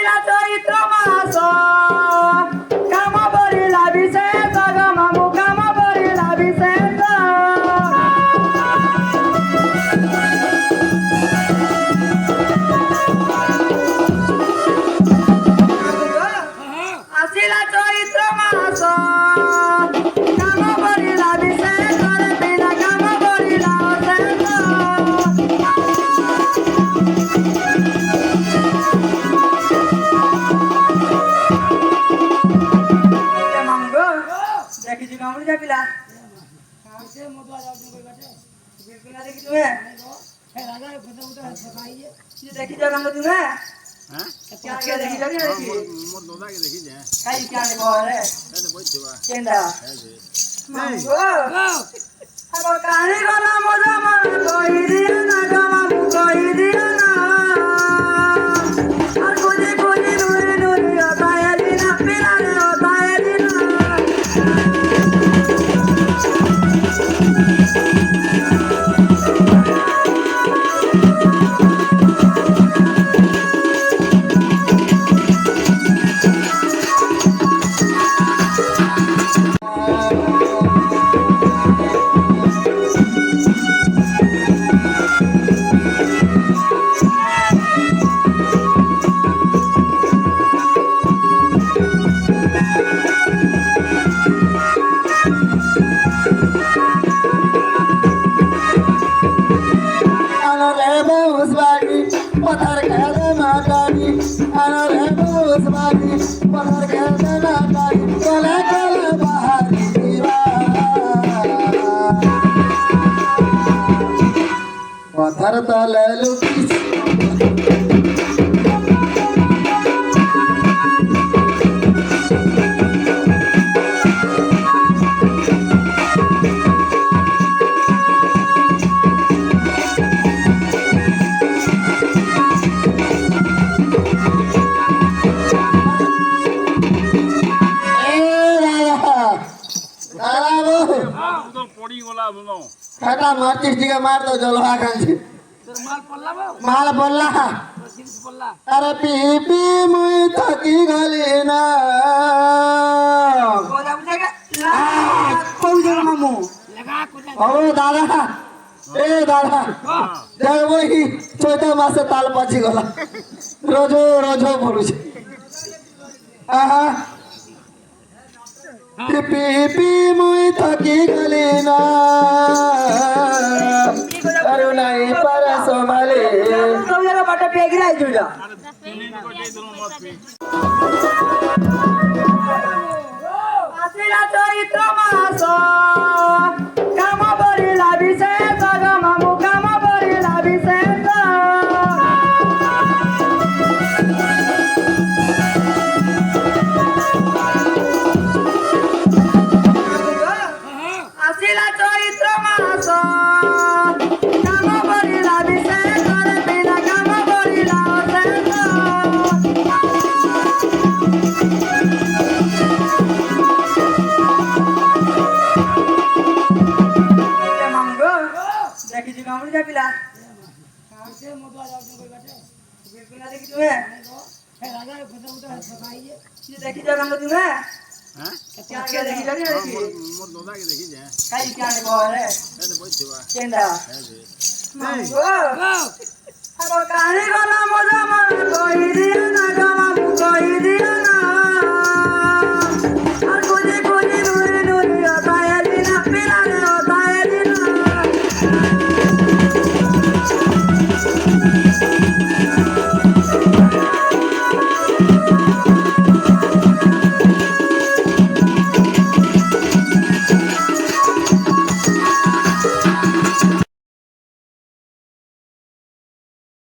ଆସିଲା ଚୈତ୍ର ମାସ କାମ ବଢିଲା ବିଶେଷ ଗ ମାମୁଁ କାମ ବଢିଲା ବିଶେଷ ଆସିଲା ଚୈତ୍ର ମାସ କାମ ବଢିଲା ବିଶେଷ ରେ ବିନା କାମ ବଢିଲା ଅଶେଷ देखी कामुड़ी जा पिला से मोदवा जाऊ कोई बाटे बिल्कुल ना देखी तुमे हे राजा रे फटा फटा सफाई ये देखी जा कामुड़ी तुमे हां क्या क्या देखी जा देखी मोर दोदा के देखी जा काई क्या देखो रे ए बोल छिवा केंदा है जी मंगो अब कहानी गला मजा मन कोई दिया ना गवा कोई दिया ना और कुछ कुछ दूरी दूरी होता है बिना पिला रे होता है बिना पत्थर खेले मातारी अनरे बोसवारी पत्थर खेले मातारी चले चले बाहर दीवा पत्थर तले लुकी खटा मारती जगह मार दो जलवा कांची माल पल्ला अरे पी पी मुई थकी गली ना ओ दादा ए दादा देख वही चौथा मासे ताल पची गला रोजो रोजो पड़ुछ आहा पी पी मुई थकी गली ना अरे नहीं पर सोमाले तो जरा बाटा पे गिरा जुड़ा आसिला चैत्र मास काम बढिला विशेष ग मामु काम बढिला विशेष आसिला चैत्र मास काम बढिला विशेष रे बिना काम बढिला अशेष मंगो देखी जी कामुड़ी जा पिला से मोदवा जाऊ कोई बाटे बिल्कुल ना देखी तुमे हे राजा रे फटा फटा सफाई ये देखी जा कामुड़ी तुमे हां क्या क्या देखी जा देखी मोर दोदा के देखी जा काई क्या देखो रे ए बोल छिवा केंदा है जी मंगो अब कहानी गला मजा मन कोई दिया